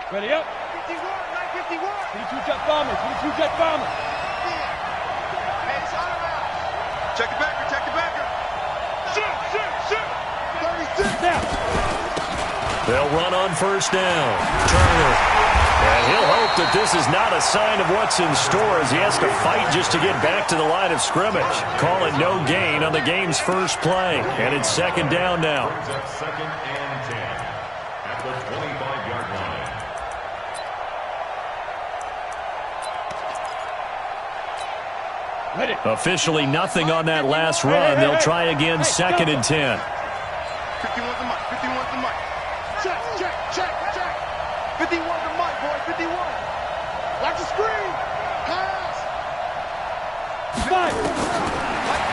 Ready up. 51, 951. 22 jet bombers, 22 jet bombers. Hey, it's out of bounds. Check the backer, check the backer. Shoot. 36. Now. They'll run on first down. Turner. And he'll hope that this is not a sign of what's in store as he has to fight just to get back to the line of scrimmage. Call it no gain on the game's first play. And it's second down now. Second and 10 at the 25-yard line. Ready. Officially nothing on that last run. They'll try again second and 10. 51's the mic, 51's the mic. Check. 51's the mic, boy, 51. Watch the screen. Pass. Five.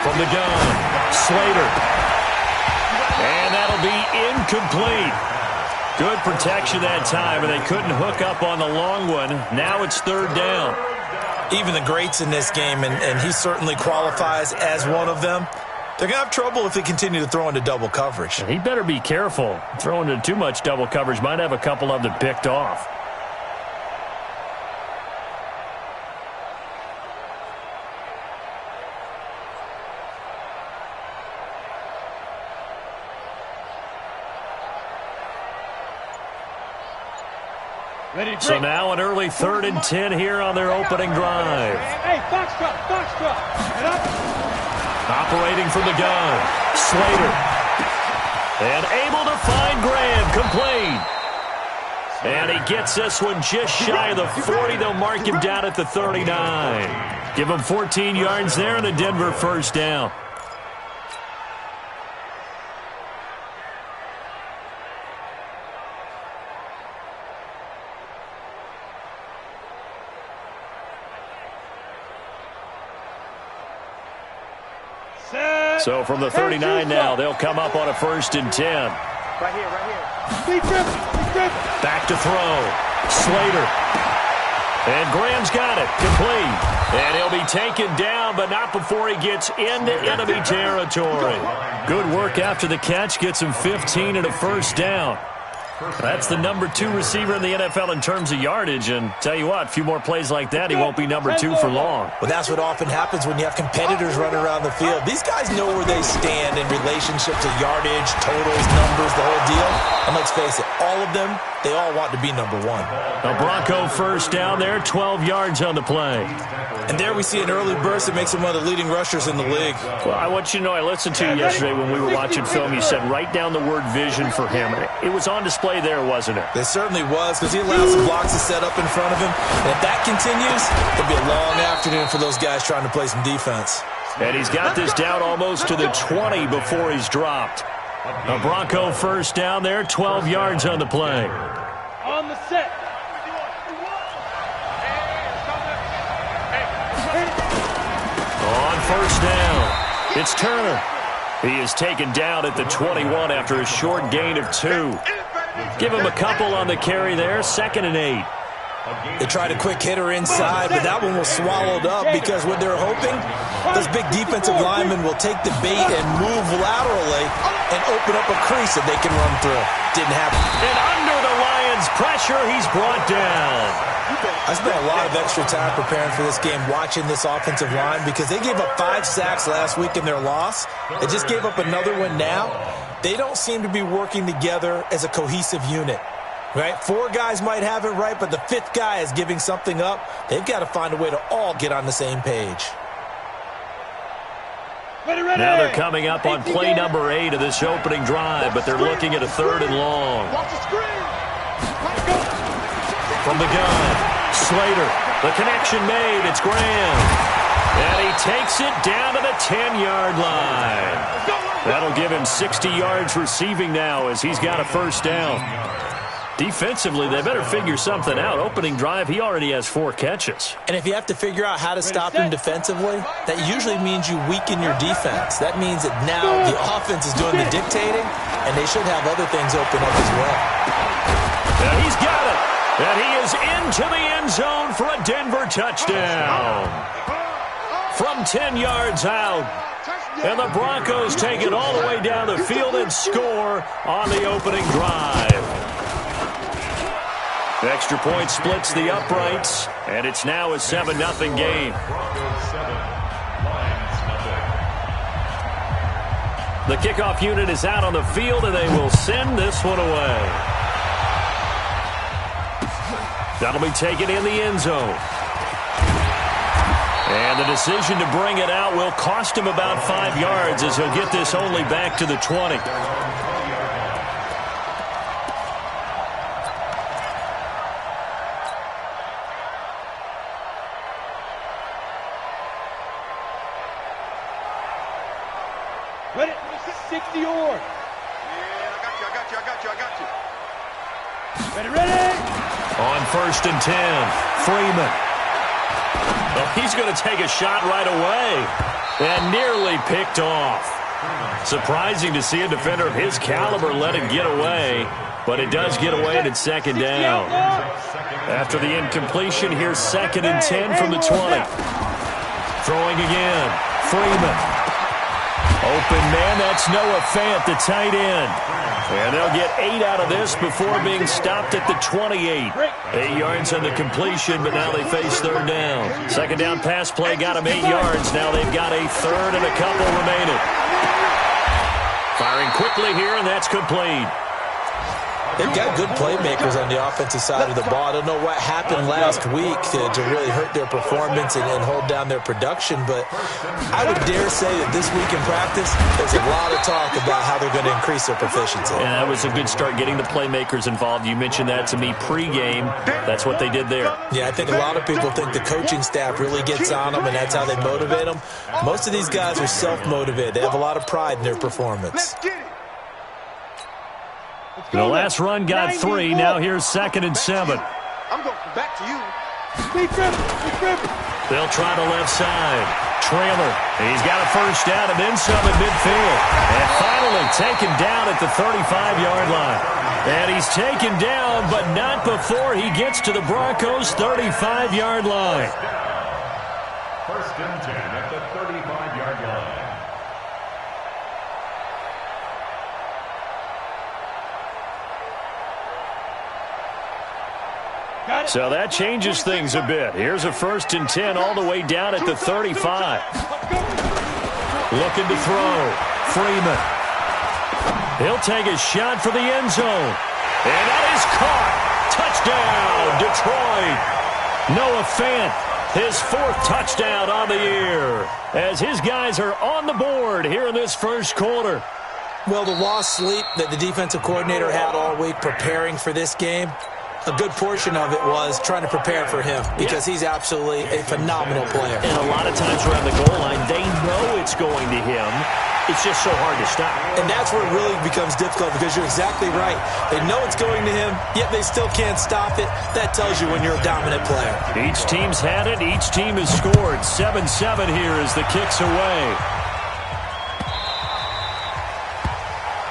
From the gun, Slater. And that'll be incomplete. Good protection that time, and they couldn't hook up on the long one. Now it's third down. Even the greats in this game, and he certainly qualifies as one of them, they're going to have trouble if they continue to throw into double coverage. He better be careful. Throwing into too much double coverage might have a couple of them picked off. Ready. So now an early 3rd and 10 here on their opening drive. Hey, Foxtrot. Get up. Operating from the gun, Slater. And able to find Graham, complete. And he gets this one just shy of the 40. They'll mark him down at the 39. Give him 14 yards there and a Denver first down. So from the 39 now, they'll come up on a 1st and 10. Right here. Be driven. Back to throw. Slater. And Graham's got it. Complete. And he'll be taken down, but not before he gets into enemy territory. Good work after the catch. Gets him 15 and a first down. That's the number 2 receiver in the NFL in terms of yardage. And tell you what, a few more plays like that, he won't be number 2 for long. Well, that's what often happens when you have competitors running around the field. These guys know where they stand in relationship to yardage, totals, numbers, the whole deal. And let's face it, all of them, they all want to be number 1. A Bronco first down there, 12 yards on the play. And there we see an early burst that makes him one of the leading rushers in the league. Well, I want you to know, I listened to you yesterday when we were watching film. You said write down the word vision for him. It was on display there, wasn't it? It certainly was, because he allows some blocks to set up in front of him. And if that continues, it'll be a long afternoon for those guys trying to play some defense. And he's got this down almost to the 20 before he's dropped. A Bronco first down there, 12 yards on the play. On the set. On first down, it's Turner. He is taken down at the 21 after a short gain of 2. Give him a couple on the carry there, 2nd and 8. They tried a quick hitter inside, but that one was swallowed up because what they're hoping, those big defensive linemen will take the bait and move laterally and open up a crease that they can run through. Didn't happen. And under the Lions' pressure, he's brought down. I spent a lot of extra time preparing for this game, watching this offensive line, because they gave up 5 sacks last week in their loss. They just gave up another one now. They don't seem to be working together as a cohesive unit. Right? 4 guys might have it right, but the 5th guy is giving something up. They've got to find a way to all get on the same page. Ready. Now they're coming up on play number 8 of this opening drive, but they're looking at a 3rd and long. Watch the screen. From the gun, Slater. The connection made. It's Graham. And he takes it down to the 10-yard line. That'll give him 60 yards receiving now as he's got a first down. Defensively, they better figure something out. Opening drive, he already has 4 catches. And if you have to figure out how to stop him defensively, that usually means you weaken your defense. That means that now the offense is doing the dictating, and they should have other things open up as well. And he's got it. And he is into the end zone for a Denver touchdown. From 10 yards out. And the Broncos take it all the way down the field and score on the opening drive. Extra point splits the uprights, and it's now a 7-0 game. Broncos 7, Lions nothing. The kickoff unit is out on the field, and they will send this one away. That'll be taken in the end zone. And the decision to bring it out will cost him about 5 yards, as he'll get this only back to the 20. Ready? 60 or. Yeah, I got you. Ready? On 1st and 10, Freeman. Well, he's going to take a shot right away and nearly picked off. Surprising to see a defender of his caliber let it get away, but it does get away and it's 2nd down. After the incompletion, here's 2nd and 10 from the 20. Throwing again, Freeman. Open man, that's Noah Fant, the tight end. And they'll get 8 out of this before being stopped at the 28. 8 yards on the completion, but now they face 3rd down. 2nd down pass play got them 8 yards. Now they've got a 3rd and a couple remaining. Firing quickly here, and that's complete. They've got good playmakers on the offensive side of the ball. I don't know what happened last week to really hurt their performance and hold down their production, but I would dare say that this week in practice, there's a lot of talk about how they're going to increase their proficiency. And that was a good start, getting the playmakers involved. You mentioned that to me pregame. That's what they did there. Yeah, I think a lot of people think the coaching staff really gets on them, and that's how they motivate them. Most of these guys are self-motivated. They have a lot of pride in their performance. Let's get it. The last run got 3. Now here's 2nd and 7. I'm going back to you. Be driven. They'll try the left side. Trailer. He's got a 1st down and then some at midfield. And finally taken down at the 35-yard line. And he's taken down, but not before he gets to the Broncos' 35-yard line. 1st and 10 at the 35-yard line. So that changes things a bit. Here's a 1st and 10 all the way down at the 35. Looking to throw. Freeman. He'll take a shot for the end zone. And that is caught. Touchdown, Detroit. Noah Fant, his 4th touchdown on the year, as his guys are on the board here in this 1st quarter. Well, the lost sleep that the defensive coordinator had all week preparing for this game, a good portion of it was trying to prepare for him because he's absolutely a phenomenal player. And a lot of times around the goal line, they know it's going to him. It's just so hard to stop. And that's where it really becomes difficult because you're exactly right. They know it's going to him, yet they still can't stop it. That tells you when you're a dominant player. Each team's had it. Each team has scored. 7-7 here as the kick's away.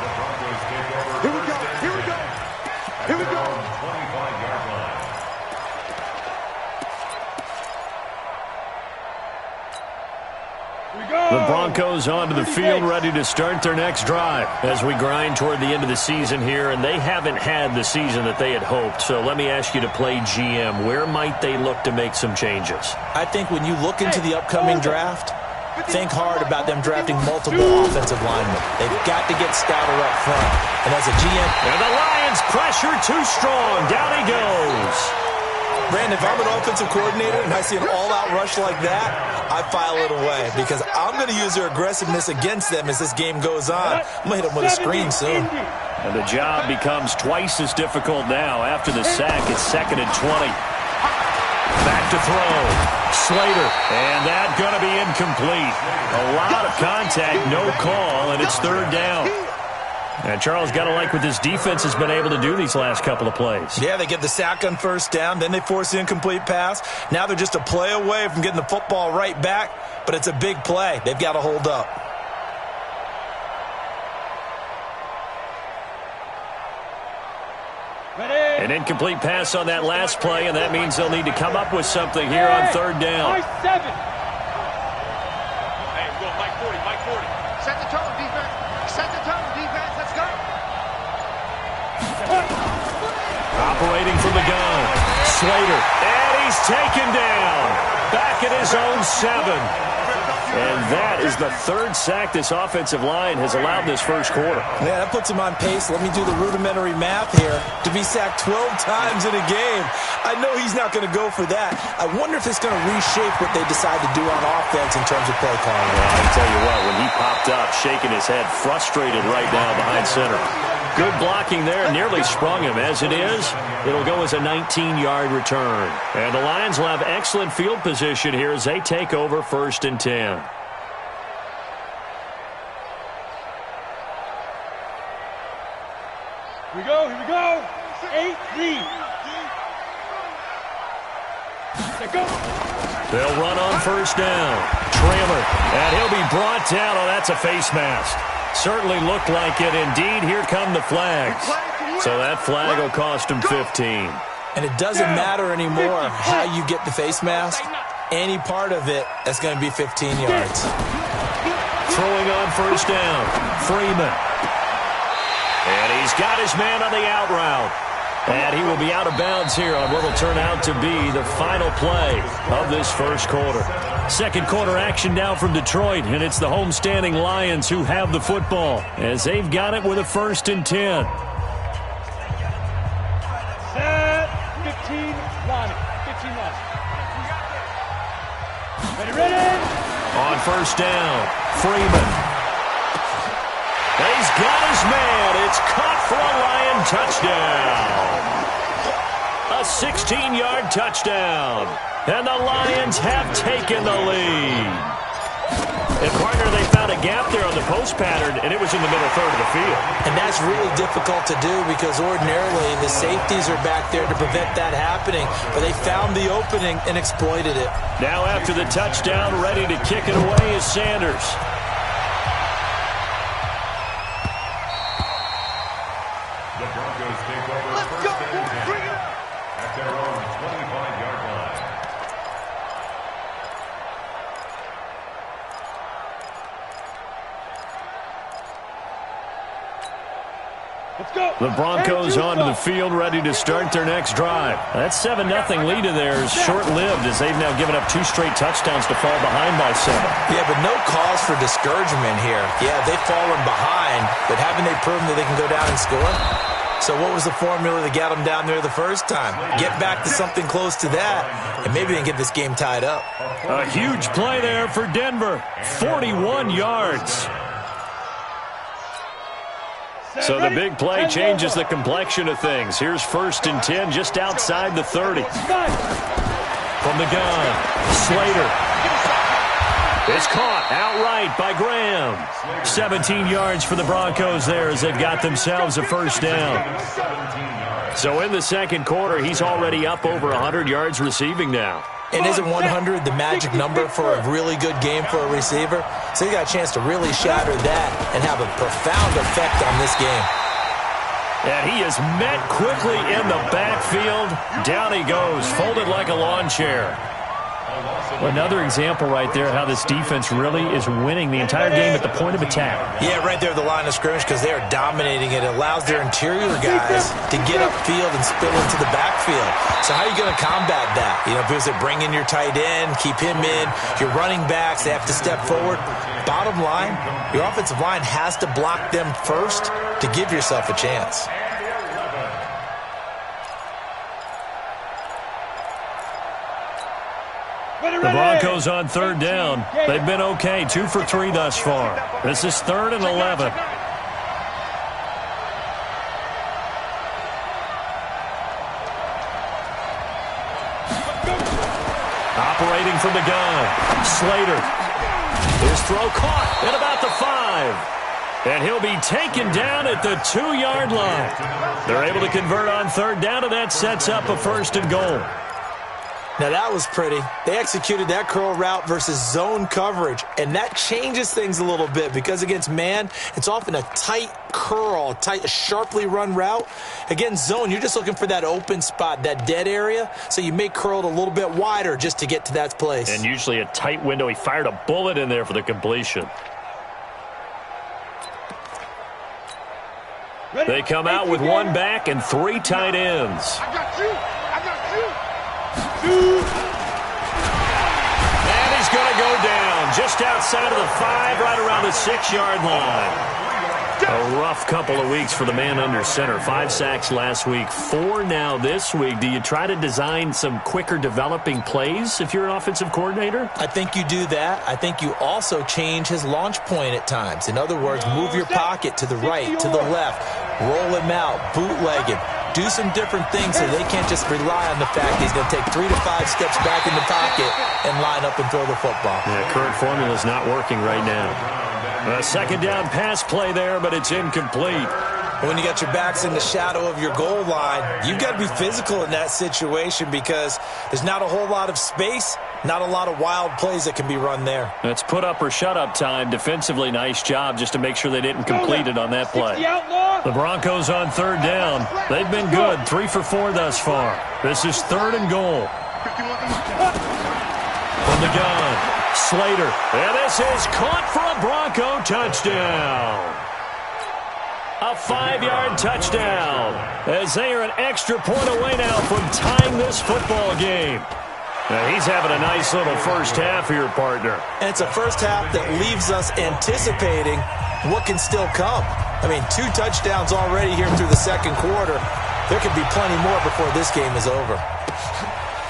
The Broncos take over. Here we go. Here we go. Here we go. 25-yard line. The Broncos onto the field, ready to start their next drive as we grind toward the end of the season here, and they haven't had the season that they had hoped. So let me ask you to play GM. Where might they look to make some changes? I think when you look into the upcoming draft, think hard about them drafting multiple offensive linemen. They've got to get stouter up front. And as a GM... And the Lions pressure too strong. Down he goes. Brandon, if I'm an offensive coordinator and I see an all-out rush like that, I file it away because I'm going to use their aggressiveness against them as this game goes on. I'm going to hit them with a screen soon. And the job becomes twice as difficult now. After the sack, it's 2nd and 20. Back to throw. Slater. And that going to be incomplete. A lot of contact, no call, and it's 3rd down. And Charles, got to like what this defense has been able to do these last couple of plays. Yeah, they get the sack on 1st down, then they force the incomplete pass. Now they're just a play away from getting the football right back, but it's a big play. They've got to hold up. An incomplete pass on that last play, and that means they'll need to come up with something here on 3rd down. Hey, go Mike 40, Mike 40. Set the tone, defense. Set the tone, defense. Let's go. Operating from the gun. Slater, and he's taken down. Back at his own 7. And that is the third sack this offensive line has allowed this first quarter. Yeah, that puts him on pace. Let me do the rudimentary math here. To be sacked 12 times in a game. I know he's not going to go for that. I wonder if it's going to reshape what they decide to do on offense in terms of play calling. Well, I tell you what, when he popped up, shaking his head, frustrated right now behind center. Good blocking there, nearly sprung him. As it is, it'll go as a 19-yard return. And the Lions will have excellent field position here as they take over 1st and 10. Here we go, here we go. 8 lead. Let go. They'll run on 1st down. Traylor, and he'll be brought down. Oh, that's a face mask. Certainly looked like it. Indeed, here come the flags. So that flag will cost him 15. And it doesn't matter anymore how you get the face mask. Any part of it, that's going to be 15 yards. Throwing on 1st down. Freeman. And he's got his man on the out route. And he will be out of bounds here on what will turn out to be the final play of this first quarter. Second quarter action now from Detroit, and it's the homestanding Lions who have the football as they've got it with a 1st and 10. Set. 15 line. 15 line. Ready. On 1st down, Freeman. He's got his man. It's caught for a Lion touchdown. A 16-yard touchdown. And the Lions have taken the lead. And, partner, they found a gap there on the post pattern, and it was in the middle third of the field. And that's really difficult to do because ordinarily the safeties are back there to prevent that happening. But they found the opening and exploited it. Now after the touchdown, ready to kick it away is Sanders. The Broncos take over 1st and 10 at their own 25-yard line. Let's go. The Broncos onto the field, ready to start their next drive. That 7-0 lead of theirs short-lived as they've now given up 2 straight touchdowns to fall behind by 7. Yeah, but no cause for discouragement here. Yeah, they've fallen behind, but haven't they proven that they can go down and score? So what was the formula that got them down there the first time? Get back to something close to that, and maybe they can get this game tied up. A huge play there for Denver. 41 yards. So the big play changes the complexion of things. Here's 1st and 10 just outside the 30. From the gun, Slater. It's caught outright by Graham. 17 yards for the Broncos there as they've got themselves a 1st down. So in the second quarter, he's already up over 100 yards receiving now. And isn't 100 the magic number for a really good game for a receiver? So he got a chance to really shatter that and have a profound effect on this game. And he is met quickly in the backfield. Down he goes, folded like a lawn chair. Another example right there how this defense really is winning the entire game at the point of attack. Yeah, right there at the line of scrimmage because they are dominating it. It allows their interior guys to get upfield and spill into the backfield. So how are you going to combat that? You know, because they bring in your tight end, keep him in, your running backs, they have to step forward. Bottom line, your offensive line has to block them first to give yourself a chance. The Broncos on 3rd down. They've been okay, 2 for 3 thus far. This is 3rd and 11. Operating from the gun, Slater. His throw caught at about the 5. And he'll be taken down at the 2-yard line. They're able to convert on 3rd down, and that sets up a 1st and goal. Now, that was pretty. They executed that curl route versus zone coverage, and that changes things a little bit because against man, it's often a tight curl, a sharply run route. Against zone, you're just looking for that open spot, that dead area, so you make curl it a little bit wider just to get to that place. And usually a tight window. He fired a bullet in there for the completion. They come out with 1 back and 3 tight ends. I got you. And he's going to go down just outside of the 5, right around the 6-yard line. A rough couple of weeks for the man under center. 5 sacks last week, 4 now this week. Do you try to design some quicker developing plays if you're an offensive coordinator? I think you do that. I think you also change his launch point at times. In other words, move your pocket to the right, to the left, roll him out, bootleg him. Do some different things so they can't just rely on the fact that he's going to take 3 to 5 steps back in the pocket and line up and throw the football. Yeah, current formula is not working right now. A second down pass play there, but it's incomplete. When you got your backs in the shadow of your goal line, you've got to be physical in that situation because there's not a whole lot of space, not a lot of wild plays that can be run there. It's put up or shut up time. Defensively, nice job just to make sure they didn't complete it on that play. The Broncos on 3rd down. They've been good, 3 for 4 thus far. This is 3rd and goal. From the gun. Slater, and this is caught for a Bronco touchdown. A 5-yard touchdown as they are an extra point away now from tying this football game. Now he's having a nice little first half here, partner. And it's a first half that leaves us anticipating what can still come. I mean, 2 touchdowns already here through the second quarter. There could be plenty more before this game is over.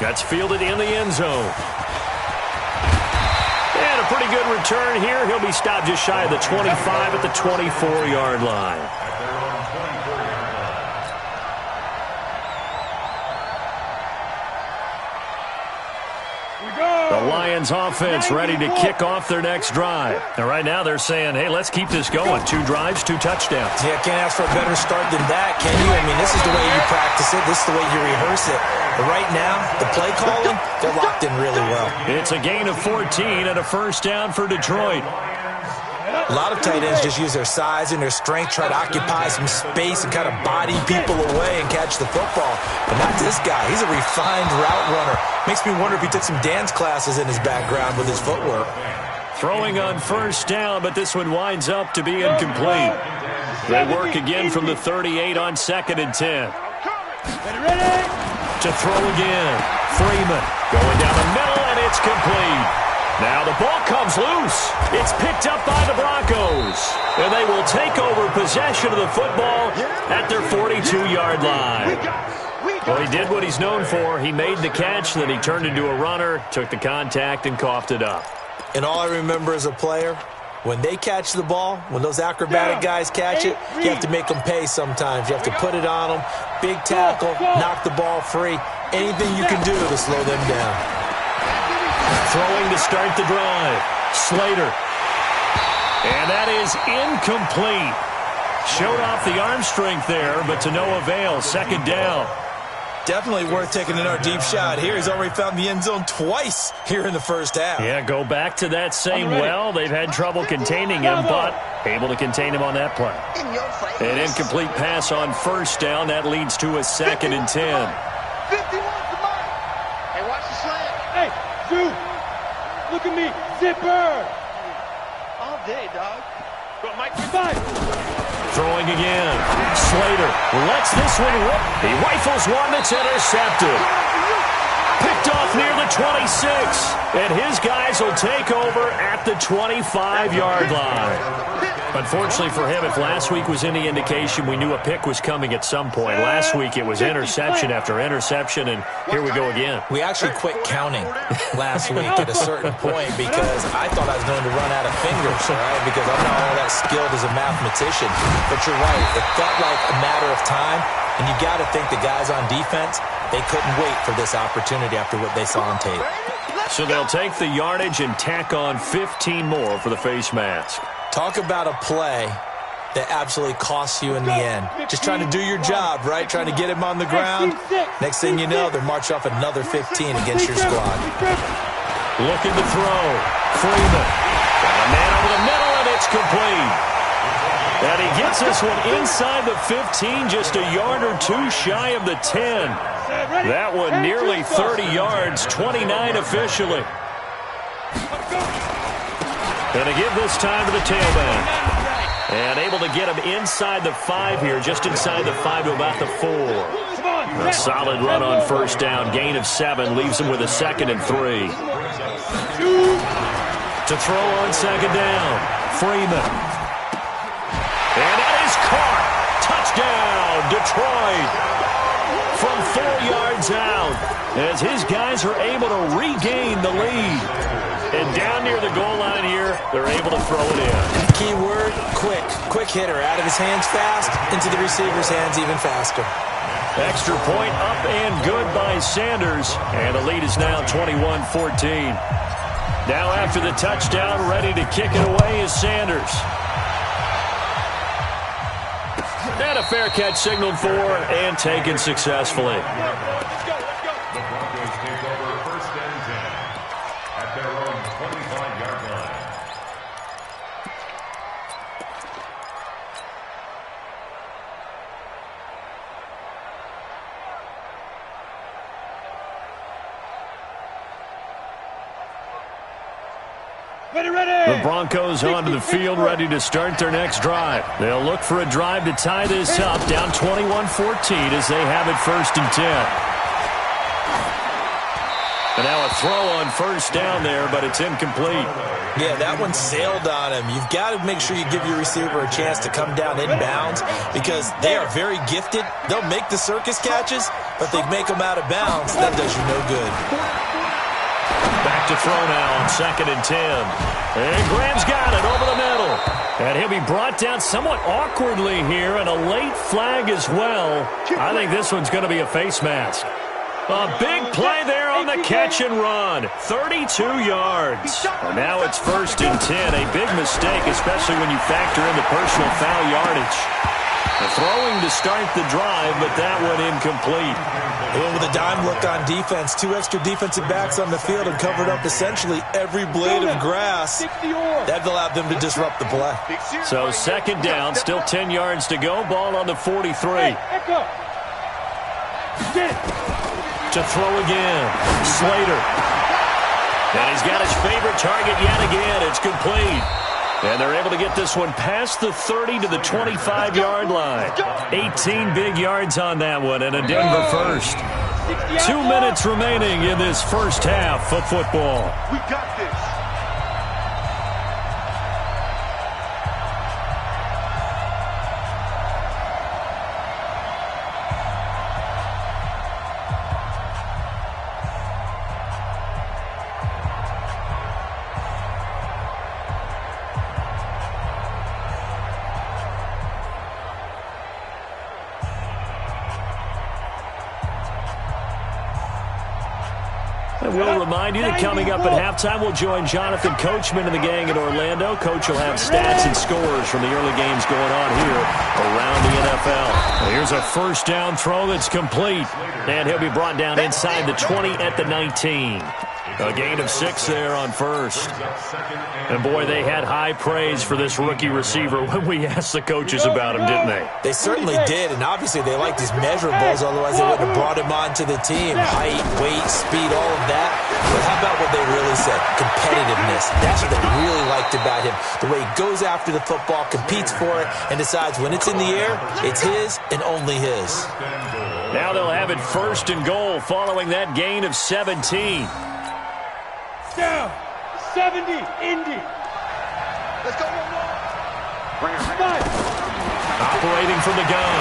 That's fielded in the end zone. And a pretty good return here. He'll be stopped just shy of the 25 at the 24-yard line. The Lions offense ready to kick off their next drive. And right now they're saying, hey, let's keep this going. 2 drives, 2 touchdowns. Yeah, can't ask for a better start than that, can you? I mean, this is the way you practice it. This is the way you rehearse it. But right now, the play calling, they're locked in really well. It's a gain of 14 and a first down for Detroit. A lot of tight ends just use their size and their strength, try to occupy some space and kind of body people away and catch the football. But not this guy. He's a refined route runner. Makes me wonder if he took some dance classes in his background with his footwork. Throwing on first down, but this one winds up to be incomplete. They work again from the 38 on 2nd and 10. To throw again. Freeman going down the middle, and it's complete. Now the ball comes loose. It's picked up by the Broncos. And they will take over possession of the football at their 42-yard line. Well, he did what he's known for. He made the catch, then he turned into a runner, took the contact, and coughed it up. And all I remember as a player, when they catch the ball, when those acrobatic guys catch it, you have to make them pay sometimes. You have to put it on them, big tackle, knock the ball free, anything you can do to slow them down. Throwing to start the drive. Slater. And that is incomplete. Showed off the arm strength there, but to no avail. 2nd down. Definitely worth taking another deep shot here. He's already found the end zone twice here in the first half. Yeah, go back to that same well. They've had trouble containing him, but able to contain him on that play. An incomplete pass on first down. That leads to a 2nd and 10. 51 to Mike. Hey, watch the slant. Hey, Zoo. Look at me. Zipper. All day, dog. Go, Mike. Bye. Throwing again. Slater lets this one rip. He rifles one that's intercepted. Picked off near the 26. And his guys will take over at the 25-yard line. Unfortunately for him, if last week was any indication, we knew a pick was coming at some point. Last week it was interception after interception, and here we go again. We actually quit counting last week at a certain point because I thought I was going to run out of fingers, right? Because I'm not all that skilled as a mathematician. But you're right. It felt like a matter of time, and you got to think the guys on defense, they couldn't wait for this opportunity after what they saw on tape. So they'll take the yardage and tack on 15 more for the face mask. Talk about a play that absolutely costs you in the end. Just trying to do your job, right? Trying to get him on the ground. Next thing you know, they're marching off another 15 against your squad. Looking to throw. Freeman. Got a man over the middle, and it's complete. And he gets this one inside the 15, just a yard or two shy of the 10. That one nearly 30 yards, 29 officially. Going to give this time to the tailback. And able to get him inside the 5 here, just inside the 5 to about the 4. A solid run on first down. Gain of 7 leaves him with a 2nd and 3. To throw on 2nd down. Freeman. And that is caught. Touchdown, Detroit. From 4 yards out, as his guys are able to regain the lead. And down near the goal line here, they're able to throw it in. Key word, quick. Quick hitter. Out of his hands fast, into the receiver's hands even faster. Extra point up and good by Sanders. And the lead is now 21-14. Now after the touchdown, ready to kick it away is Sanders. And a fair catch signaled for and taken successfully. The Broncos take over 1st and 10 at their own 25-yard line. The Broncos onto the field, ready to start their next drive. They'll look for a drive to tie this up, down 21-14 as they have it 1st and 10. And now a throw on first down there, but it's incomplete. Yeah, that one sailed on him. You've got to make sure you give your receiver a chance to come down inbounds because they are very gifted. They'll make the circus catches, but they make them out of bounds. That does you no good. Back to throw now on 2nd and 10. And Graham's got it over the middle. And he'll be brought down somewhat awkwardly here, and a late flag as well. I think this one's going to be a face mask. A big play there on the catch and run. 32 yards. And now it's 1st and 10. A big mistake, especially when you factor in the personal foul yardage. The throwing to start the drive, but that one incomplete. They went with a dime look on defense. 2 extra defensive backs on the field and covered up essentially every blade of grass. That allowed them to disrupt the play. So 2nd down, still 10 yards to go. Ball on the 43. To throw again. Slater. And he's got his favorite target yet again. It's complete. And they're able to get this one past the 30 to the 25-yard line. 18 big yards on that one, and a Denver first. 2 minutes remaining in this first half of football. We got this. We'll remind you that coming up at halftime, we'll join Jonathan Coachman and the gang in Orlando. Coach will have stats and scores from the early games going on here around the NFL. Well, here's a first down throw that's complete. And he'll be brought down inside the 20 at the 19. A gain of 6 there on first. And, boy, they had high praise for this rookie receiver when we asked the coaches about him, didn't they? They certainly did, and obviously they liked his measurables, otherwise they wouldn't have brought him onto the team. Height, weight, speed, all of that. But how about what they really said? Competitiveness. That's what they really liked about him. The way he goes after the football, competes for it, and decides when it's in the air, it's his and only his. Now they'll have it 1st and goal following that gain of 17. Down. 70. Indy. Let's go, one more. Bring it. Operating from the gun.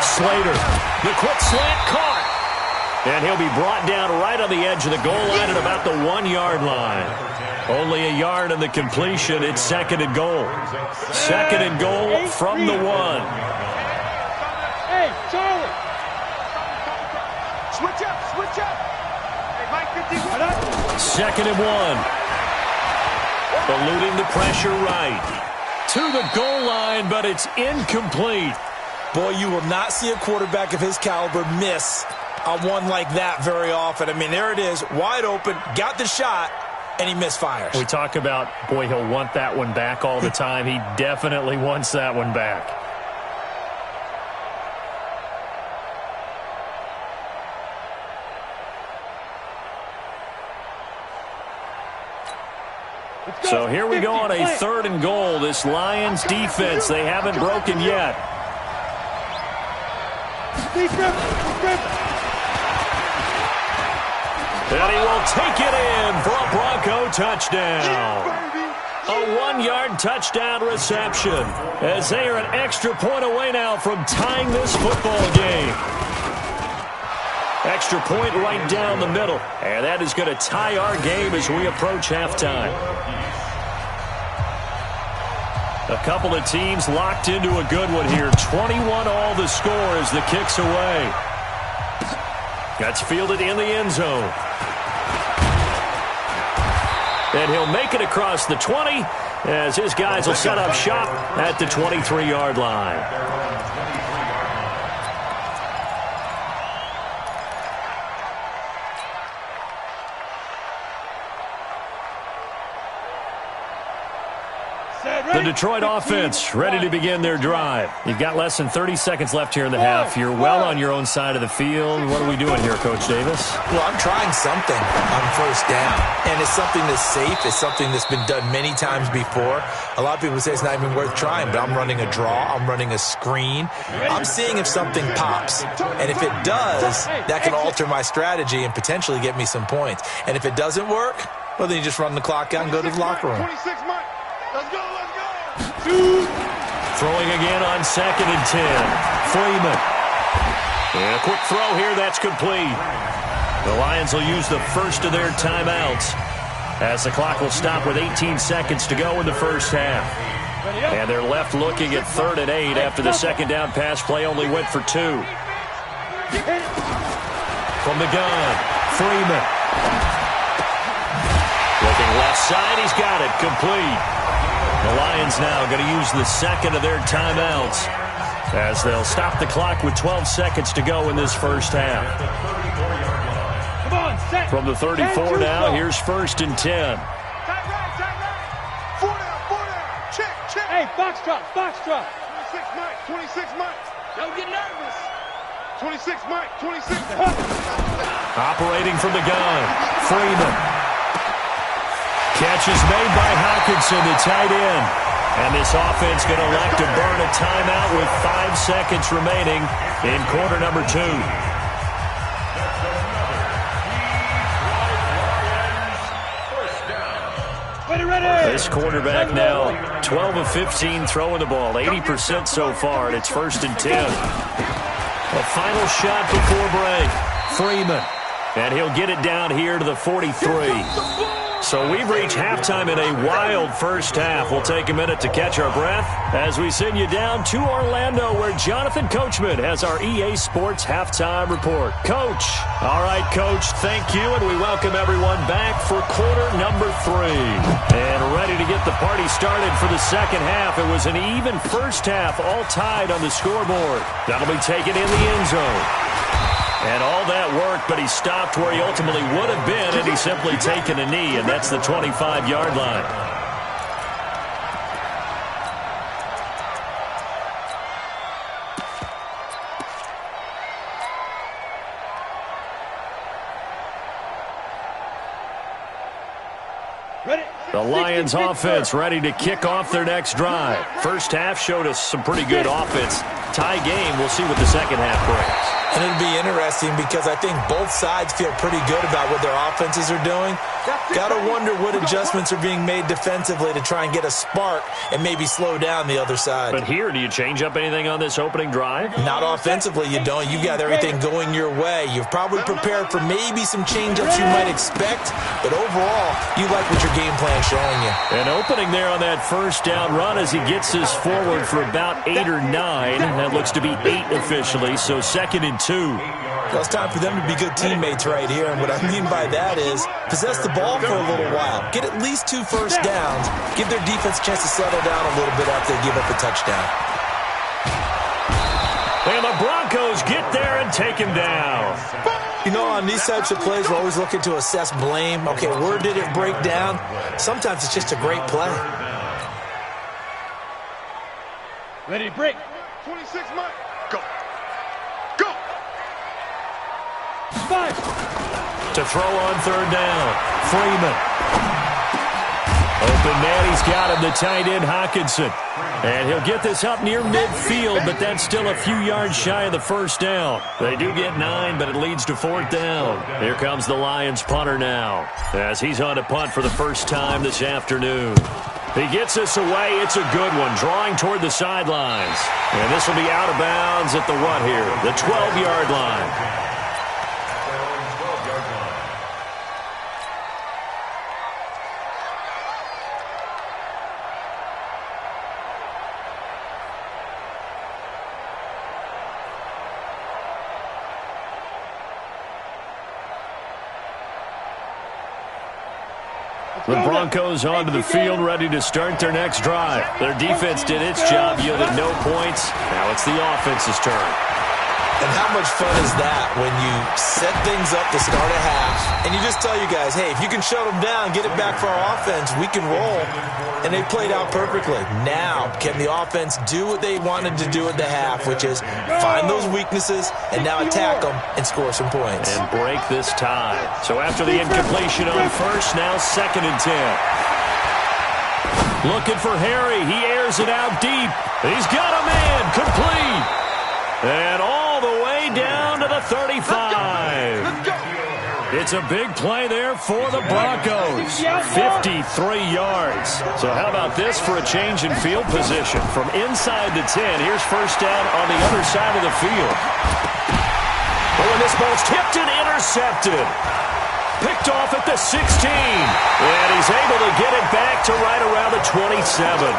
Slater. The quick slant caught. And he'll be brought down right on the edge of the goal line at about the 1-yard line. Only a yard on the completion. It's 2nd and goal. 2nd and goal from the 1. Hey, Charlie. Switch up, switch up. Hey, Mike 51. 2nd and 1. Eluding the pressure right. To the goal line, but it's incomplete. Boy, you will not see a quarterback of his caliber miss on one like that very often. I mean, there it is, wide open, got the shot, and he misfires. We talk about, boy, he'll want that one back all the time. He definitely wants that one back. So here we go on a 3rd and goal. This Lions defense, they haven't broken yet. And he will take it in for a Bronco touchdown. A 1-yard touchdown reception as they are an extra point away now from tying this football game. Extra point right down the middle. And that is going to tie our game as we approach halftime. A couple of teams locked into a good one here. 21-all the score as the kick's away. That's fielded in the end zone. And he'll make it across the 20 as his guys will set up shop at the 23-yard line. The Detroit offense ready to begin their drive. You've got less than 30 seconds left here in the half. You're well on your own side of the field. What are we doing here, Coach Davis? Well, I'm trying something on first down, and it's something that's safe. It's something that's been done many times before. A lot of people say it's not even worth trying, but I'm running a draw. I'm running a screen. I'm seeing if something pops, and if it does, that can alter my strategy and potentially get me some points. And if it doesn't work, well, then you just run the clock out and go to the locker room. 26, Mike. Let's go. Throwing again on 2nd and 10. Freeman. And a quick throw here. That's complete. The Lions will use the first of their timeouts as the clock will stop with 18 seconds to go in the first half. And they're left looking at 3rd and 8 after the second down pass play only went for 2. From the gun, Freeman. Looking left side. He's got it. Complete. The Lions now going to use the second of their timeouts as they'll stop the clock with 12 seconds to go in this first half. From the 34 now, here's 1st and 10. Four down. Check. Hey, box drop. 26, Mike. Don't get nervous. 26, Mike. 26. Operating from the gun, Freeman. Catch is made by Hawkinson, the tight end. And this offense going to elect to burn a timeout with 5 seconds remaining in quarter number 2. This quarterback now 12 of 15 throwing the ball, 80% so far, and it's 1st and 10. A final shot before break. Freeman. And he'll get it down here to the 43. So we've reached halftime in a wild first half. We'll take a minute to catch our breath as we send you down to Orlando where Jonathan Coachman has our EA Sports Halftime Report. Coach. All right, Coach, thank you, and we welcome everyone back for quarter number 3. And ready to get the party started for the second half. It was an even first half, all tied on the scoreboard. That'll be taken in the end zone. And all that worked, but he stopped where he ultimately would have been, and he's simply taken a knee, and that's the 25-yard line. The Lions offense ready to kick off their next drive. First half showed us some pretty good offense. Tie game, we'll see what the second half brings. And it'll be interesting because I think both sides feel pretty good about what their offenses are doing. Got to wonder what adjustments are being made defensively to try and get a spark and maybe slow down the other side. But here, do you change up anything on this opening drive? Not offensively, you don't. You've got everything going your way. You've probably prepared for maybe some change-ups you might expect, but overall, you like what your game plan's showing you. An opening there on that first down run as he gets us forward for about 8 or 9. That looks to be 8 officially, so 2nd and 2. Well, it's time for them to be good teammates right here, and what I mean by that is possess the ball for a little while. Get at least 2 first downs. Give their defense a chance to settle down a little bit after they give up a touchdown. And the Broncos get there and take him down. You know, on these types of plays, we're always looking to assess blame. Okay, where did it break down? Sometimes it's just a great play. Ready to break. 26, Mike. Go. 5. To throw on 3rd down. Freeman. Open man, he's got him, the tight end Hawkinson. And he'll get this up near midfield, but that's still a few yards shy of the first down. They do get 9, but it leads leads to 4th down. Here comes the Lions punter now, as he's on to punt for the first time this afternoon. He gets this away. It's a good one, drawing toward the sidelines. And this will be out of bounds at the what here? The 12-yard line. The Broncos onto the field, ready to start their next drive. Their defense did its job, yielded no points. Now it's the offense's turn. And how much fun is that when you set things up to start a half, and you just tell you guys, hey, if you can shut them down, get it back for our offense, we can roll. And they played out perfectly. Now, can the offense do what they wanted to do at the half, which is find those weaknesses and now attack them and score some points. And break this tie. So after the incompletion on first, now 2nd and 10. Looking for Harry. He airs it out deep. He's got a man. Complete. And all the way down to the 35. It's a big play there for the Broncos. 53 yards. So how about this for a change in field position? From inside the 10, here's first down on the other side of the field. Oh, and this ball's tipped and intercepted. Picked off at the 16. And he's able to get it back to right around the 27.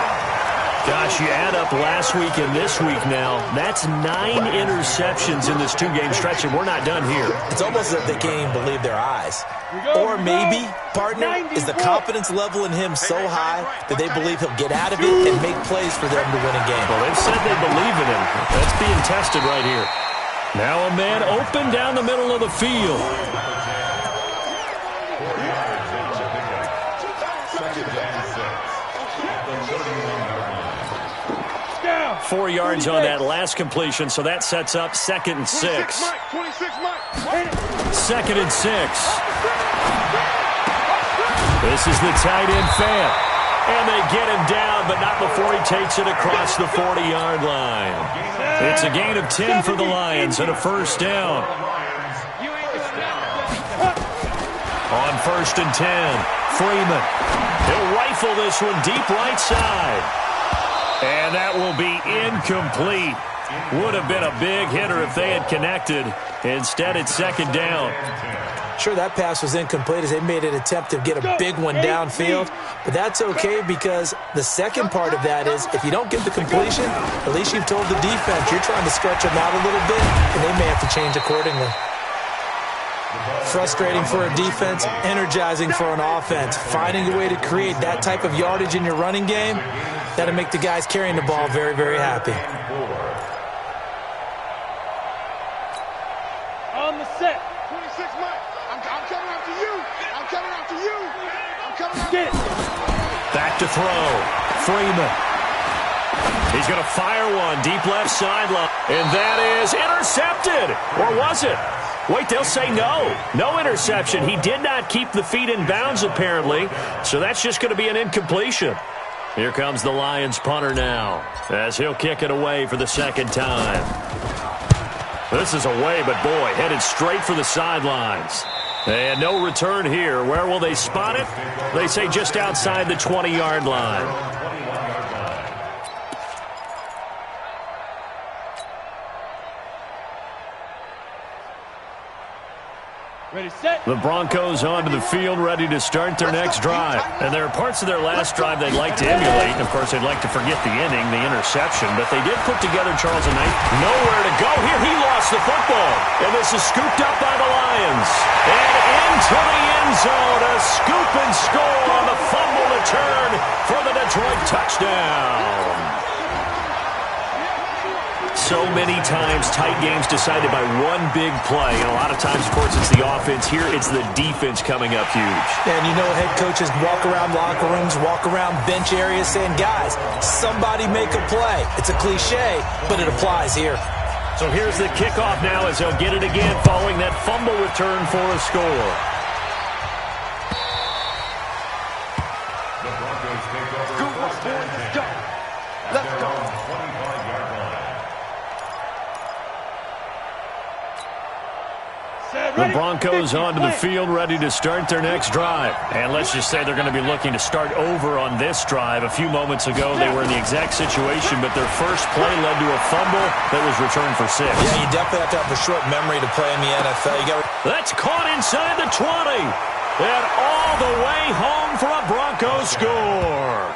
Gosh, you add up last week and this week now, that's 9 interceptions in this 2-game stretch, and we're not done here. It's almost as if they can't even believe their eyes. Or maybe, partner, is the confidence level in him so high that they believe he'll get out of it and make plays for them to win a game. Well, they've said they believe in him. That's being tested right here. Now a man open down the middle of the field. 4 yards on that last completion, so that sets up 2nd and 6. 2nd and 6. This is the tight end fan. And they get him down, but not before he takes it across the 40-yard line. It's a gain of 10 for the Lions and a first down. On 1st and 10, Freeman. He'll rifle this one deep right side. And that will be incomplete. Would have been a big hitter if they had connected. Instead, it's 2nd down. Sure, that pass was incomplete as they made an attempt to get a big one downfield. But that's okay because the second part of that is if you don't get the completion, at least you've told the defense you're trying to stretch them out a little bit, and they may have to change accordingly. Frustrating for a defense, energizing for an offense. Finding a way to create that type of yardage in your running game, that'll make the guys carrying the ball very, very happy. On the set. 26, Mike. I'm coming after you. I'm coming after you. I'm coming after Get it. Back to throw. Freeman. He's going to fire one deep left sideline. And that is intercepted. Or was it? Wait, they'll say no. No interception. He did not keep the feet in bounds, apparently. So that's just going to be an incompletion. Here comes the Lions punter now, as he'll kick it away for the 2nd time. This is away, but boy, headed straight for the sidelines. And no return here. Where will they spot it? They say just outside the 20-yard line. Ready, set. The Broncos onto the field, ready to start their next drive. And there are parts of their last drive they'd like to emulate. And, of course, they'd like to forget the inning, the interception. But they did put together Charles a night. Nowhere to go. Here he lost the football. And this is scooped up by the Lions. And into the end zone. A scoop and score on the fumble return for the Detroit touchdown. So many times tight games decided by one big play. And a lot of times, of course, it's the offense. Here, it's the defense coming up huge. And you know head coaches walk around locker rooms, walk around bench areas saying, guys, somebody make a play. It's a cliche, but it applies here. So here's the kickoff now as they'll get it again following that fumble return for a score. The Broncos take over. Let's go. Let's go. 25-yard line. The Broncos onto the field, ready to start their next drive. And let's just say they're going to be looking to start over on this drive. A few moments ago, they were in the exact situation, but their first play led to a fumble that was returned for 6. Yeah, you definitely have to have a short memory to play in the NFL. That's caught inside the 20. And all the way home for a Broncos score.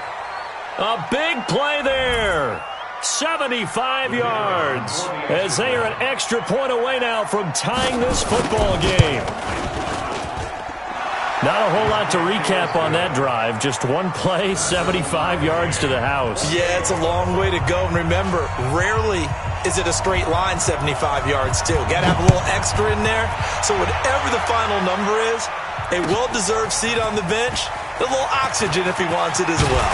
A big play there. 75 yards as they are an extra point away now from tying this football game. Not a whole lot to recap on that drive. Just one play, 75 yards to the house. Yeah, it's a long way to go. And remember, rarely is it a straight line 75 yards, too. Got to have a little extra in there. So whatever the final number is, a well-deserved seat on the bench, a little oxygen if he wants it as well.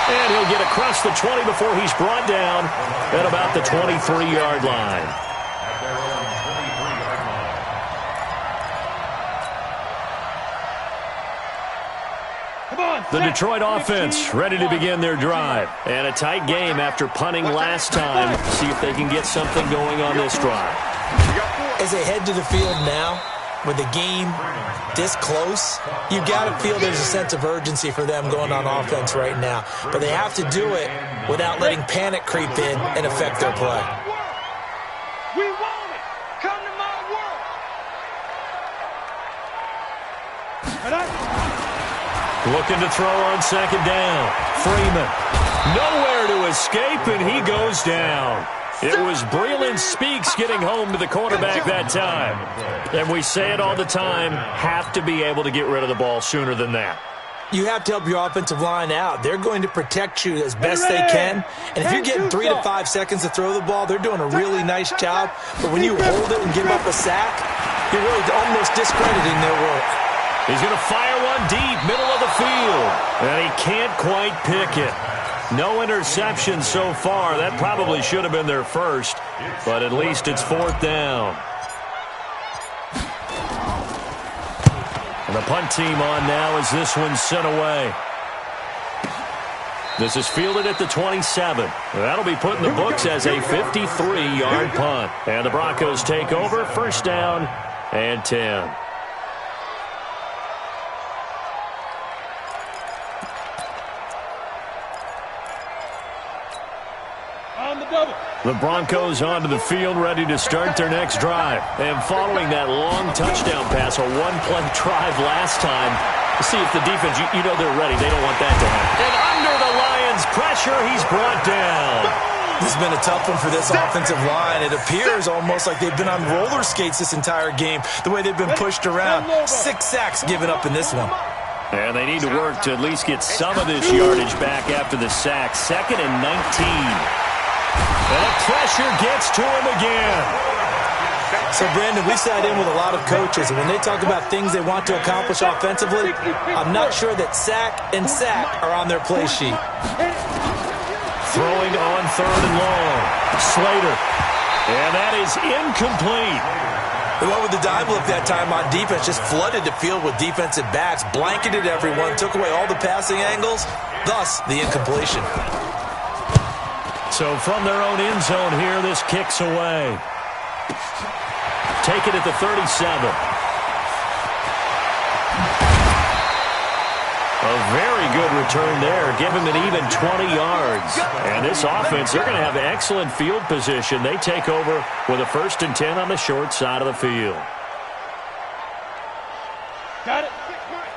And he'll get across the 20 before he's brought down at about the 23-yard line. The Detroit offense ready to begin their drive. And a tight game after punting last time. See if they can get something going on this drive. As they head to the field now, with the game this close, you got to feel there's a sense of urgency for them going on offense right now. But they have to do it without letting panic creep in and affect their play. We want it. Come to my world. Looking to throw on second down. Freeman. Nowhere to escape, and he goes down. It was Breeland Speaks getting home to the quarterback that time. And we say it all the time, have to be able to get rid of the ball sooner than that. You have to help your offensive line out. They're going to protect you as best they can. And if you're getting 3 to 5 seconds to throw the ball, they're doing a really nice job. But when you hold it and give up a sack, you're really almost discrediting their work. He's going to fire one deep, middle of the field. And he can't quite pick it. No interception so far. That probably should have been their first, but at least it's 4th down. And the punt team on now as this one's sent away. This is fielded at the 27. That'll be put in the books as a 53-yard punt. And the Broncos take over, 1st down and 10. The Broncos onto the field, ready to start their next drive. And following that long touchdown pass, a one-play drive last time, see if the defense, you know they're ready. They don't want that to happen. And under the Lions' pressure, he's brought down. This has been a tough one for this offensive line. It appears almost like they've been on roller skates this entire game, the way they've been pushed around. 6 sacks given up in this one. And they need to work to at least get some of this yardage back after the sack. 2nd and 19. And the pressure gets to him again. So, Brandon, we sat in with a lot of coaches, and when they talk about things they want to accomplish offensively, I'm not sure that sack and sack are on their play sheet. Throwing on 3rd and long. Slater. And that is incomplete. They went with the dive look that time on defense, just flooded the field with defensive backs, blanketed everyone, took away all the passing angles, thus the incompletion. So from their own end zone here, this kicks away. Take it at the 37. A very good return there. Give him an even 20 yards. And this offense, they're going to have excellent field position. They take over with a 1st and 10 on the short side of the field. Got it.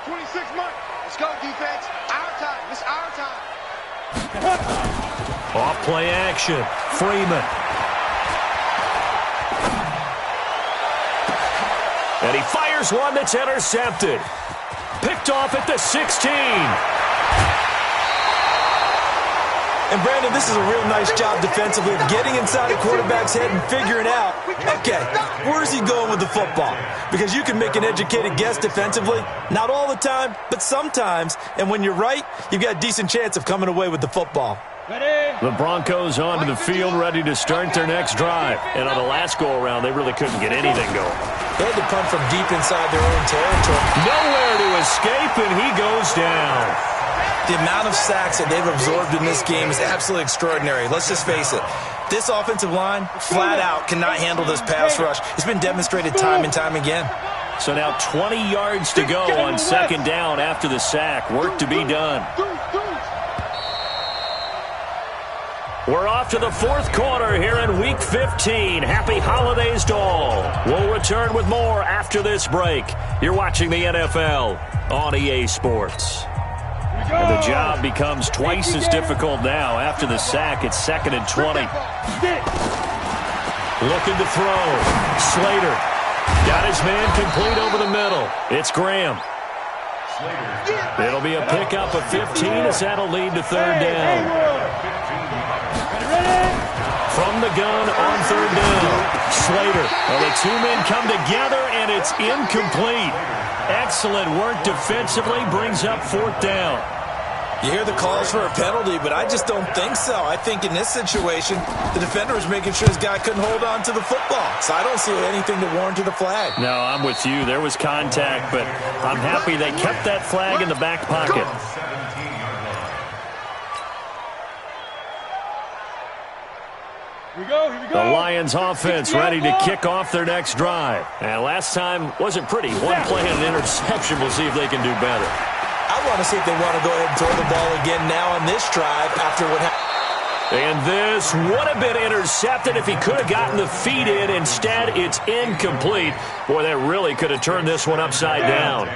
26 Mike. Let's go, defense. Our time. It's our time. Off play action. Freeman. And he fires one that's intercepted. Picked off at the 16. And, Brandon, this is a real nice job defensively of getting inside the quarterback's head and figuring out, okay, where's he going with the football? Because you can make an educated guess defensively. Not all the time, but sometimes. And when you're right, you've got a decent chance of coming away with the football. The Broncos onto the field, ready to start their next drive. And on the last go-around, they really couldn't get anything going. They had to punt from deep inside their own territory. Nowhere to escape, and he goes down. The amount of sacks that they've absorbed in this game is absolutely extraordinary. Let's just face it. This offensive line, flat out, cannot handle this pass rush. It's been demonstrated time and time again. So now 20 yards to go on second down after the sack. Work to be done. We're off to the fourth quarter here in Week 15. Happy holidays to all. We'll return with more after this break. You're watching the NFL on EA Sports. And the job becomes twice as difficult now. After the sack, it's 2nd and 20. Looking to throw. Slater got his man complete over the middle. It's Graham. It'll be a pickup of 15 as that'll lead to third down. From the gun on third down. Slater. Well, the two men come together, and it's incomplete. Excellent work defensively. Brings up fourth down. You hear the calls for a penalty, but I just don't think so. I think in this situation, the defender was making sure his guy couldn't hold on to the football. So I don't see anything to warrant a flag. No, I'm with you. There was contact, but I'm happy they kept that flag in the back pocket. Here we go. The Lions offense ready to kick off their next drive. And last time wasn't pretty. One play and an interception. We'll see if they can do better. I want to see if they want to go ahead and throw the ball again now on this drive after what happened. And this would have been intercepted if he could have gotten the feet in. Instead, it's incomplete. Boy, that really could have turned this one upside down.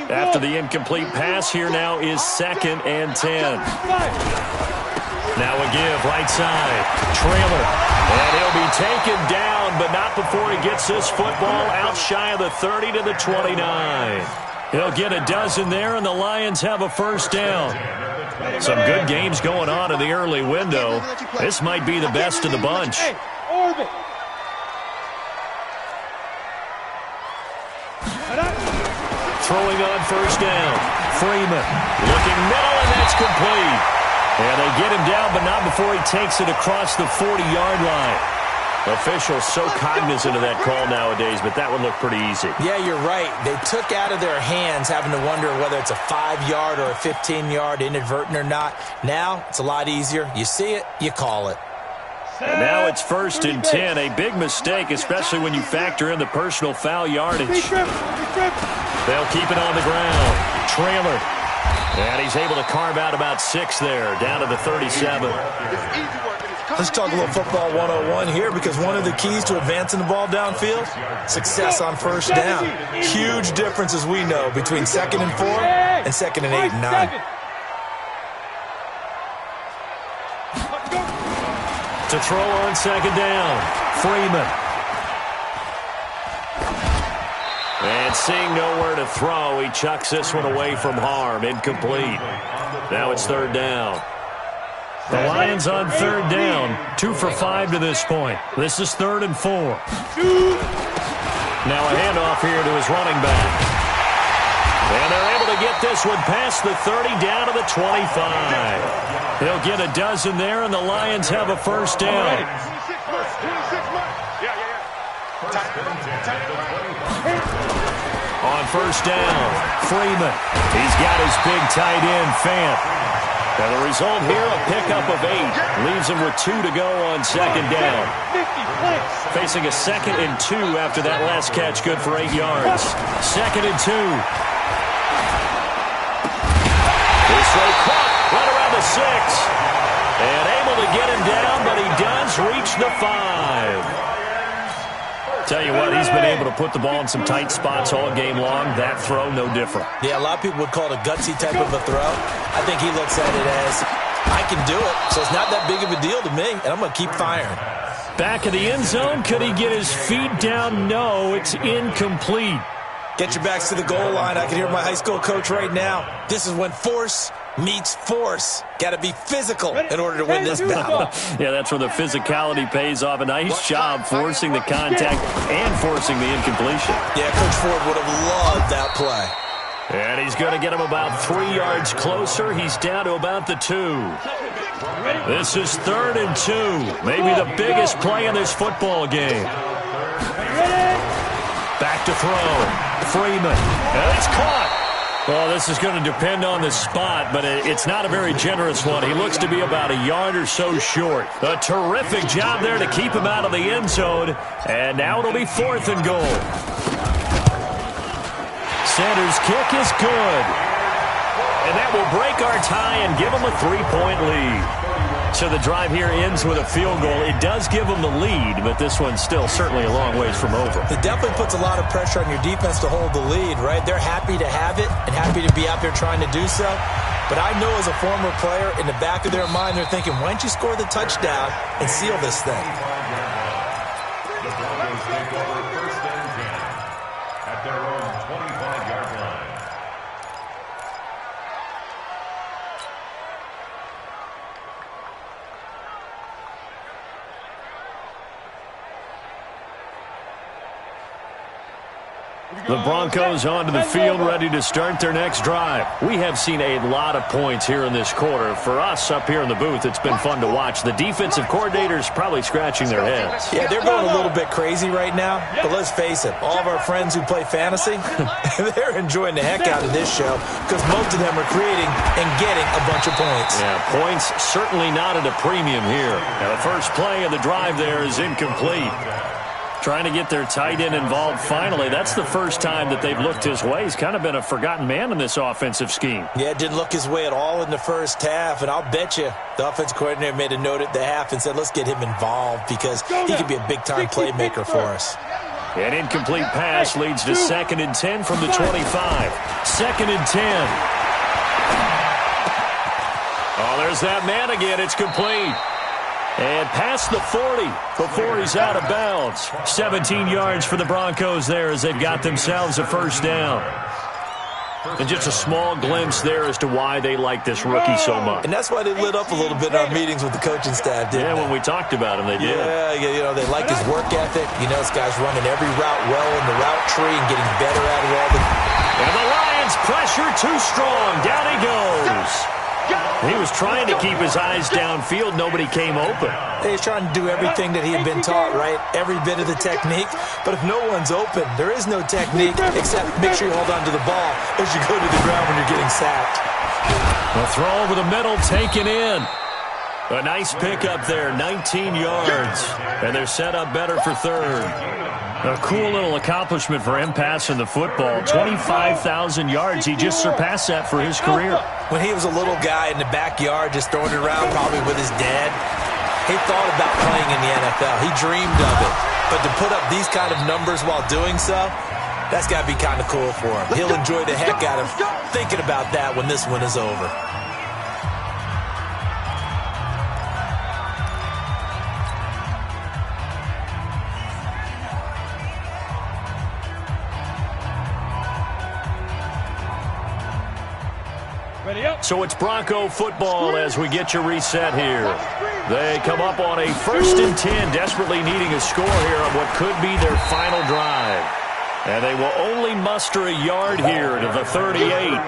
After the incomplete pass, here now is 2nd and 10. Now a give, right side. Trailer. And he'll be taken down, but not before he gets this football out shy of the 30 to the 29. He'll get a dozen there, and the Lions have a first down. Some good games going on in the early window. This might be the best of the bunch. Throwing on first down. Freeman looking middle, and that's complete. And they get him down, but not before he takes it across the 40-yard line. Officials so cognizant of that call nowadays, but that one looked pretty easy. Yeah, you're right. They took out of their hands having to wonder whether it's a 5-yard or a 15-yard inadvertent or not. Now it's a lot easier. You see it, you call it. And now it's 1st and 10. A big mistake, especially when you factor in the personal foul yardage. They'll keep it on the ground. Trailer. And he's able to carve out about 6 there, down to the 37. Let's talk a little football 101 here, because one of the keys to advancing the ball downfield, success on first down. Huge difference, as we know, between 2nd and 4 and 2nd and 8 and 9. To throw on second down, Freeman. And seeing nowhere to throw, he chucks this one away from harm. Incomplete. Now it's third down. The Lions on third down. 2 for 5 to this point. This is 3rd and 4. Now a handoff here to his running back. And they're able to get this one past the 30 down to the 25. They'll get a dozen there, and the Lions have a first down. On first down, Freeman. He's got his big tight end, Fant. And the result here, a pickup of 8. Leaves him with 2 to go on second down. Facing a 2nd and 2 after that last catch, good for 8 yards. 2nd and 2. This throw caught right around the 6. And able to get him down, but he does reach the 5. Tell you what, he's been able to put the ball in some tight spots all game long. That throw, no different. Yeah, a lot of people would call it a gutsy type of a throw. I think he looks at it as, I can do it, so it's not that big of a deal to me, and I'm going to keep firing. Back of the end zone, could he get his feet down? No, it's incomplete. Get your backs to the goal line. I can hear my high school coach right now. This is when force meets force. Got to be physical in order to win this battle. Yeah, that's where the physicality pays off. A nice job forcing the contact and forcing the incompletion. Yeah, Coach Ford would have loved that play. And he's going to get him about 3 yards closer. He's down to about the 2. This is 3rd and 2. Maybe the biggest play in this football game. Back to throw. Freeman. And it's caught. Well, this is going to depend on the spot, but it's not a very generous one. He looks to be about a yard or so short. A terrific job there to keep him out of the end zone. And now it'll be 4th and goal. Sanders' kick is good. And that will break our tie and give them a 3-point lead. So the drive here ends with a field goal. It does give them the lead, but this one's still certainly a long ways from over. It definitely puts a lot of pressure on your defense to hold the lead, right? They're happy to have it and happy to be out there trying to do so. But I know as a former player, in the back of their mind, they're thinking, why don't you score the touchdown and seal this thing? The Broncos take over 1st and 10 at their own 25-yard line. The Broncos onto the field, ready to start their next drive. We have seen a lot of points here in this quarter. For us up here in the booth, it's been fun to watch. The defensive coordinators probably scratching their heads. Yeah, they're going a little bit crazy right now. But let's face it, all of our friends who play fantasy, they're enjoying the heck out of this show because most of them are creating and getting a bunch of points. Yeah, points certainly not at a premium here. Now, the first play of the drive there is incomplete. Trying to get their tight end involved finally. That's the first time that they've looked his way. He's kind of been a forgotten man in this offensive scheme. Yeah, it didn't look his way at all in the first half, and I'll bet you the offense coordinator made a note at the half and said, let's get him involved because he could be a big-time playmaker for us. An incomplete pass leads to 2nd and 10 from the 25. 2nd and 10. Oh, there's that man again. It's complete. And past the 40 before he's out of bounds. 17 yards for the Broncos there as they've got themselves a first down. And just a small glimpse there as to why they like this rookie so much. And that's why they lit up a little bit in our meetings with the coaching staff, didn't they? When we talked about him, they did. Yeah, you know, they like his work ethic. You know, this guy's running every route well in the route tree and getting better at it all the time. And the Lions pressure too strong. Down he goes. He was trying to keep his eyes downfield. Nobody came open. He's trying to do everything that he had been taught, right? Every bit of the technique. But if no one's open, there is no technique except make sure you hold on to the ball as you go to the ground when you're getting sacked. A throw over the middle, taken in. A nice pickup there, 19 yards. And they're set up better for 3rd. A cool little accomplishment for him passing the football. 25,000 yards. He just surpassed that for his career. When he was a little guy in the backyard just throwing it around probably with his dad, he thought about playing in the NFL. He dreamed of it. But to put up these kind of numbers while doing so, that's got to be kind of cool for him. He'll enjoy the heck out of thinking about that when this one is over. So it's Bronco football as we get you reset here. They come up on a 1st and 10, desperately needing a score here on what could be their final drive. And they will only muster a yard here to the 38.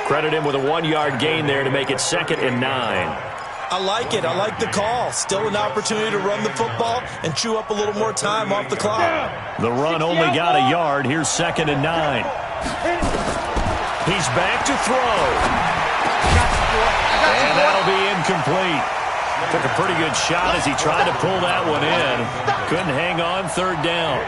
Credit him with a 1-yard gain there to make it 2nd and 9. I like it. I like the call. Still an opportunity to run the football and chew up a little more time off the clock. The run only got a yard. Here's 2nd and 9. He's back to throw. And that'll be incomplete. Took a pretty good shot as he tried to pull that one in. Couldn't hang on. 3rd down.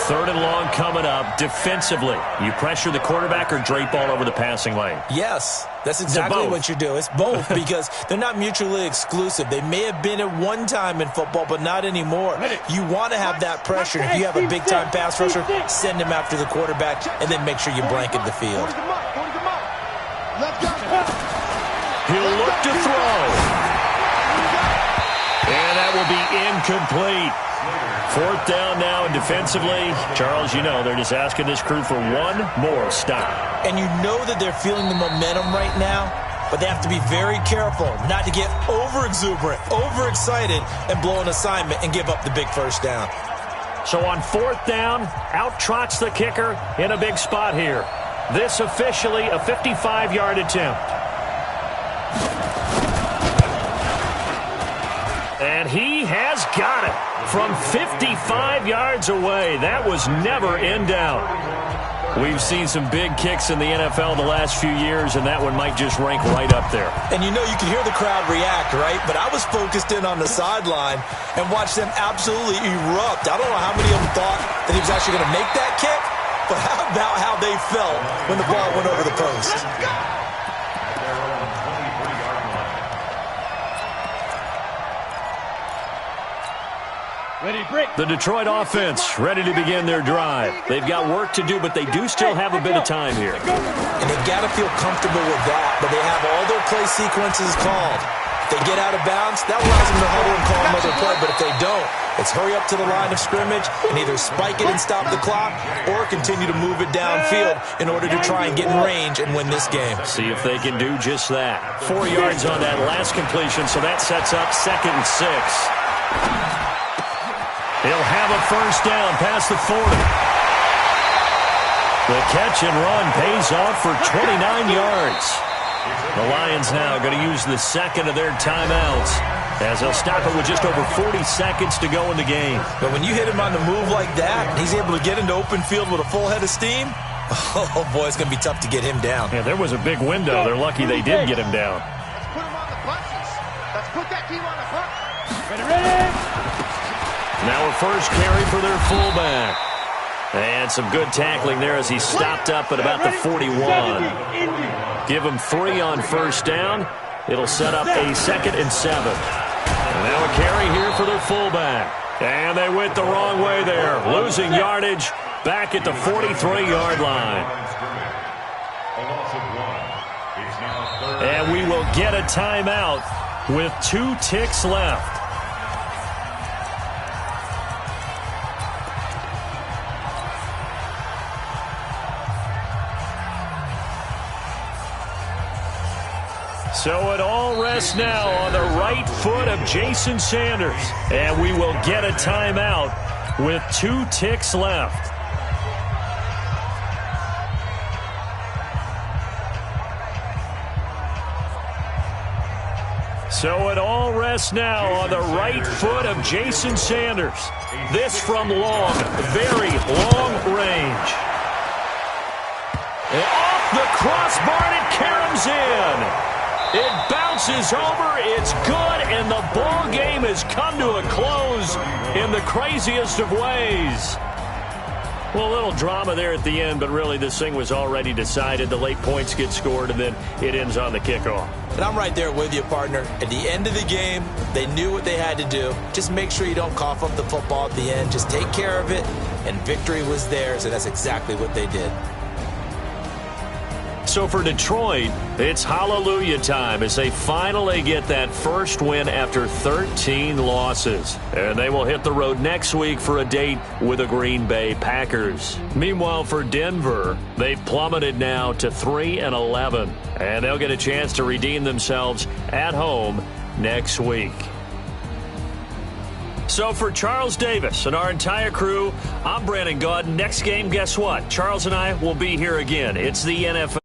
3rd and long coming up. Defensively, you pressure the quarterback or drape all over the passing lane? Yes, that's exactly what you do. It's both because they're not mutually exclusive. They may have been at one time in football, but not anymore. You want to have that pressure. If you have a big-time pass rusher, send him after the quarterback and then make sure you blanket the field. He'll look to throw. And that will be incomplete. 4th down now, and defensively, Charles, you know, they're just asking this crew for one more stop. And you know that they're feeling the momentum right now, but they have to be very careful not to get over-exuberant, overexcited, and blow an assignment and give up the big first down. So on 4th down, out trots the kicker in a big spot here. This officially a 55-yard attempt. And he has got it from 55 yards away. That was never in doubt. We've seen some big kicks in the NFL the last few years, and that one might just rank right up there. And you know, you can hear the crowd react, right? But I was focused in on the sideline and watched them absolutely erupt. I don't know how many of them thought that he was actually going to make that kick, but how about how they felt when the ball went over the post? The Detroit offense ready to begin their drive. They've got work to do, but they do still have a bit of time here. And they've got to feel comfortable with that, but they have all their play sequences called. If they get out of bounds, that allows them to huddle and call another play, but if they don't, it's hurry up to the line of scrimmage and either spike it and stop the clock or continue to move it downfield in order to try and get in range and win this game. See if they can do just that. 4 yards on that last completion, so that sets up 2nd and 6. He'll have a first down past the 40. The catch and run pays off for 29 yards. The Lions now going to use the second of their timeouts as they'll stop it with just over 40 seconds to go in the game. But when you hit him on the move like that, and he's able to get into open field with a full head of steam, oh boy, it's going to be tough to get him down. Yeah, there was a big window. They're lucky they did get him down. Let's put him on the punches. Let's put that team on the punch. Ready? Now a first carry for their fullback. And some good tackling there as he stopped up at about the 41. Give him 3 on first down. It'll set up a 2nd and 7. And now a carry here for their fullback. And they went the wrong way there, losing yardage back at the 43-yard line. And we will get a timeout with 2 ticks left. So it all rests now on the right foot of Jason Sanders. And we will get a timeout with 2 ticks left. So it all rests now on the right foot of Jason Sanders. This from long, very long range. And off the crossbar, and it caroms in. It bounces over, it's good, and the ball game has come to a close in the craziest of ways. Well, a little drama there at the end, but really this thing was already decided. The late points get scored, and then it ends on the kickoff. And I'm right there with you, partner. At the end of the game, they knew what they had to do. Just make sure you don't cough up the football at the end. Just take care of it, and victory was theirs, and that's exactly what they did. So for Detroit, it's hallelujah time as they finally get that first win after 13 losses. And they will hit the road next week for a date with the Green Bay Packers. Meanwhile, for Denver, they've plummeted now to 3-11. And they'll get a chance to redeem themselves at home next week. So for Charles Davis and our entire crew, I'm Brandon Gaudin. Next game, guess what? Charles and I will be here again. It's the NFL.